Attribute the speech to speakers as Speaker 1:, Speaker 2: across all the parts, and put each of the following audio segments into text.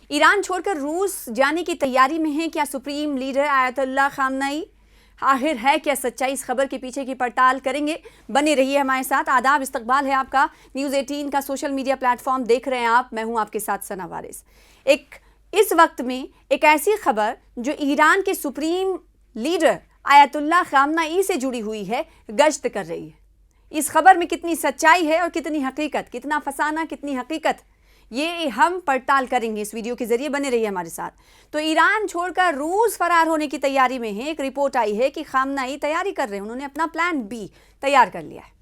Speaker 1: ایران چھوڑ کر روس جانے کی تیاری میں ہیں کیا سپریم لیڈر آیت اللہ خامنئی؟ آخر ہے کیا سچائی؟ اس خبر کے پیچھے کی پڑتال کریں گے، بنے رہیے ہمارے ساتھ۔ آداب، استقبال ہے آپ کا نیوز 18 کا سوشل میڈیا پلیٹ فارم دیکھ رہے ہیں آپ، میں ہوں آپ کے ساتھ ثنا وارث۔ اس وقت میں ایک ایسی خبر جو ایران کے سپریم لیڈر آیت اللہ خامنئی سے جڑی ہوئی ہے، گشت کر رہی ہے۔ اس خبر میں کتنی سچائی ہے اور کتنی حقیقت، کتنا فسانہ کتنی حقیقت، یہ ہم پڑتال کریں گے اس ویڈیو کے ذریعے، بنے رہیے ہمارے ساتھ۔ تو ایران چھوڑ کر روس فرار ہونے کی تیاری میں ہے۔ ایک رپورٹ آئی ہے کہ خامنئی تیاری کر رہے ہیں، انہوں نے اپنا پلان بی تیار کر لیا ہے،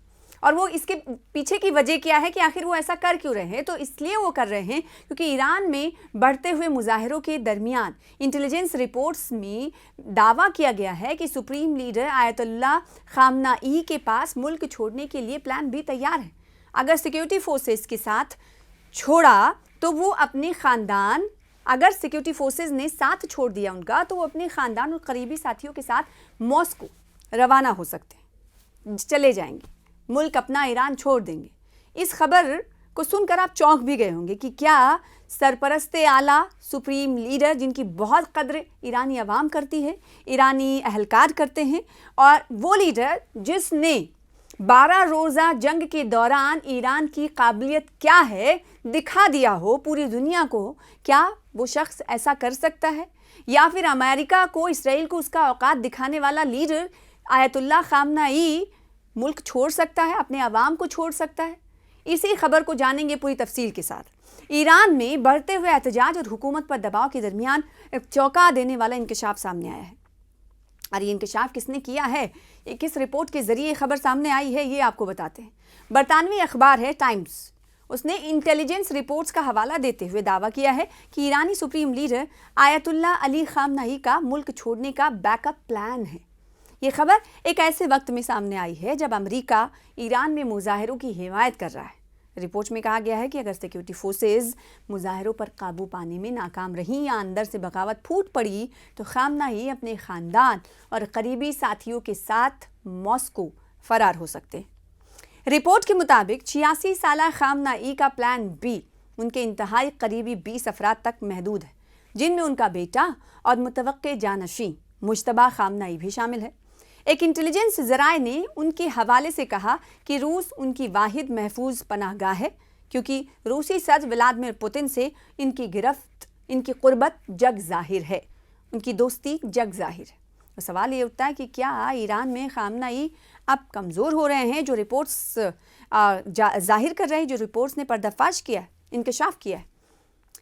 Speaker 1: اور وہ اس کے پیچھے کی وجہ کیا ہے کہ آخر وہ ایسا کر کیوں رہے ہیں؟ تو اس لیے وہ کر رہے ہیں کیونکہ ایران میں بڑھتے ہوئے مظاہروں کے درمیان انٹیلیجنس رپورٹس میں دعویٰ کیا گیا ہے کہ سپریم لیڈر آیت اللہ خامنئی کے پاس ملک چھوڑنے کے لیے پلان بھی تیار ہے۔ اگر سیکیورٹی فورسز کے ساتھ چھوڑا تو وہ اپنے خاندان، اگر سیکیورٹی فورسز نے ساتھ چھوڑ دیا ان کا، تو وہ اپنے خاندان اور قریبی ساتھیوں کے ساتھ ماسکو روانہ ہو سکتے ہیں، چلے جائیں گے، ملک اپنا ایران چھوڑ دیں گے۔ اس خبر کو سن کر آپ چونک بھی گئے ہوں گے کہ کیا سرپرست اعلیٰ سپریم لیڈر، جن کی بہت قدر ایرانی عوام کرتی ہے، ایرانی اہلکار کرتے ہیں، اور وہ لیڈر جس نے 12 روزہ جنگ کے دوران ایران کی قابلیت کیا ہے دکھا دیا ہو پوری دنیا کو، کیا وہ شخص ایسا کر سکتا ہے؟ یا پھر امریکہ کو، اسرائیل کو اس کا اوقات دکھانے والا لیڈر آیت اللہ خامنئی ملک چھوڑ سکتا ہے، اپنے عوام کو چھوڑ سکتا ہے؟ اسی خبر کو جانیں گے پوری تفصیل کے ساتھ۔ ایران میں بڑھتے ہوئے احتجاج اور حکومت پر دباؤ کے درمیان ایک چونکا دینے والا انکشاف سامنے آیا ہے، اور یہ انکشاف کس نے کیا ہے، یہ کس رپورٹ کے ذریعے خبر سامنے آئی ہے، یہ آپ کو بتاتے ہیں۔ برطانوی اخبار ہے ٹائمز، اس نے انٹیلیجنس رپورٹس کا حوالہ دیتے ہوئے دعویٰ کیا ہے کہ ایرانی سپریم لیڈر آیت اللہ علی خامنئی کا ملک چھوڑنے کا بیک اپ پلان ہے۔ یہ خبر ایک ایسے وقت میں سامنے آئی ہے جب امریکہ ایران میں مظاہروں کی حمایت کر رہا ہے۔ رپورٹ میں کہا گیا ہے کہ اگر سیکیورٹی فورسز مظاہروں پر قابو پانے میں ناکام رہیں یا اندر سے بغاوت پھوٹ پڑی تو خامنئی اپنے خاندان اور قریبی ساتھیوں کے ساتھ ماسکو فرار ہو سکتے ہیں۔ رپورٹ کے مطابق 86 سالہ خامنئی کا پلان بی ان کے انتہائی قریبی 20 افراد تک محدود ہے، جن میں ان کا بیٹا اور متوقع جانشین مجتبیٰ خامنئی بھی شامل ہے۔ ایک انٹیلیجنس ذرائع نے ان کے حوالے سے کہا کہ روس ان کی واحد محفوظ پناہ گاہ ہے، کیونکہ روسی صدر ولادیمیر پوتن سے ان کی گرفت، ان کی قربت جگ ظاہر ہے، ان کی دوستی جگ ظاہر ہے۔ سوال یہ اٹھتا ہے کہ کیا ایران میں خامنئی اب کمزور ہو رہے ہیں؟ جو رپورٹس ظاہر کر رہے ہیں، جو رپورٹس نے پردہ فاش کیا ہے، انکشاف کیا ہے،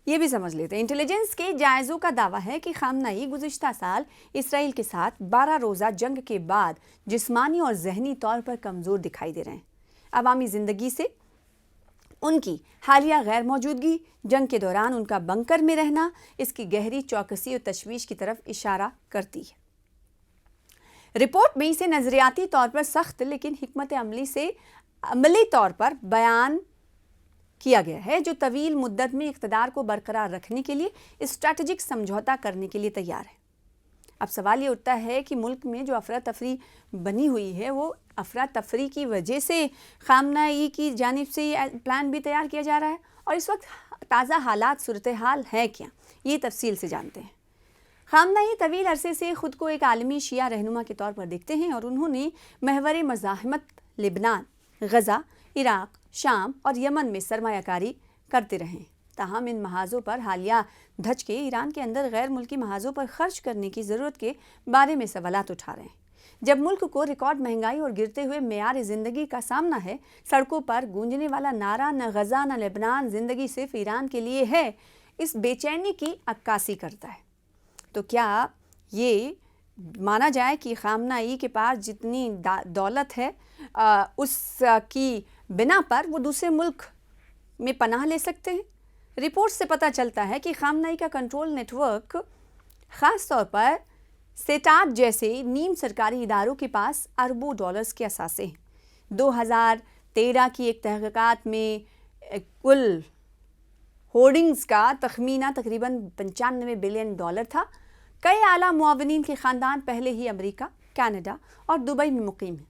Speaker 1: یہ بھی سمجھ لیتے ہیں۔ انٹیلیجنس کے جائزوں کا دعویٰ ہے کہ خامنئی گزشتہ سال اسرائیل کے ساتھ 12 روزہ جنگ کے بعد جسمانی اور ذہنی طور پر کمزور دکھائی دے رہے ہیں۔ عوامی زندگی سے ان کی حالیہ غیر موجودگی، جنگ کے دوران ان کا بنکر میں رہنا، اس کی گہری چوکسی اور تشویش کی طرف اشارہ کرتی ہے۔ رپورٹ میں اسے نظریاتی طور پر سخت لیکن حکمت عملی سے عملی طور پر بیان کیا گیا ہے، جو طویل مدت میں اقتدار کو برقرار رکھنے کے لیے اسٹریٹجک سمجھوتا کرنے کے لیے تیار ہے۔ اب سوال یہ اٹھتا ہے کہ ملک میں جو افراتفری بنی ہوئی ہے، وہ افراتفری کی وجہ سے خامنئی کی جانب سے یہ پلان بھی تیار کیا جا رہا ہے، اور اس وقت تازہ حالات صورتحال ہے کیا، یہ تفصیل سے جانتے ہیں۔ خامنئی طویل عرصے سے خود کو ایک عالمی شیعہ رہنما کے طور پر دیکھتے ہیں، اور انہوں نے محور مزاحمت لبنان، غزہ، عراق، شام اور یمن میں سرمایہ کاری کرتے رہے ہیں۔ تاہم ان محاذوں پر حالیہ دھچ کے ایران کے اندر غیر ملکی محاذوں پر خرچ کرنے کی ضرورت کے بارے میں سوالات اٹھا رہے ہیں۔ جب ملک کو ریکارڈ مہنگائی اور گرتے ہوئے معیار زندگی کا سامنا ہے، سڑکوں پر گونجنے والا نعرہ نہ غزہ نہ لبنان، زندگی صرف ایران کے لیے ہے، اس بے چینی کی عکاسی کرتا ہے۔ تو کیا یہ مانا جائے کہ خامنئی کے پاس جتنی دولت ہے، اس کی بنا پر وہ دوسرے ملک میں پناہ لے سکتے ہیں؟ رپورٹ سے پتہ چلتا ہے کہ خامنئی کا کنٹرول نیٹ ورک، خاص طور پر سیٹاب جیسے نیم سرکاری اداروں کے پاس اربوں ڈالرز کے اثاثے ہیں۔ 2013 کی ایک تحقیقات میں کل ہولڈنگز کا تخمینہ تقریباً $95 بلین تھا۔ کئی اعلیٰ معاونین کے خاندان پہلے ہی امریکہ، کینیڈا اور دبئی میں مقیم ہیں۔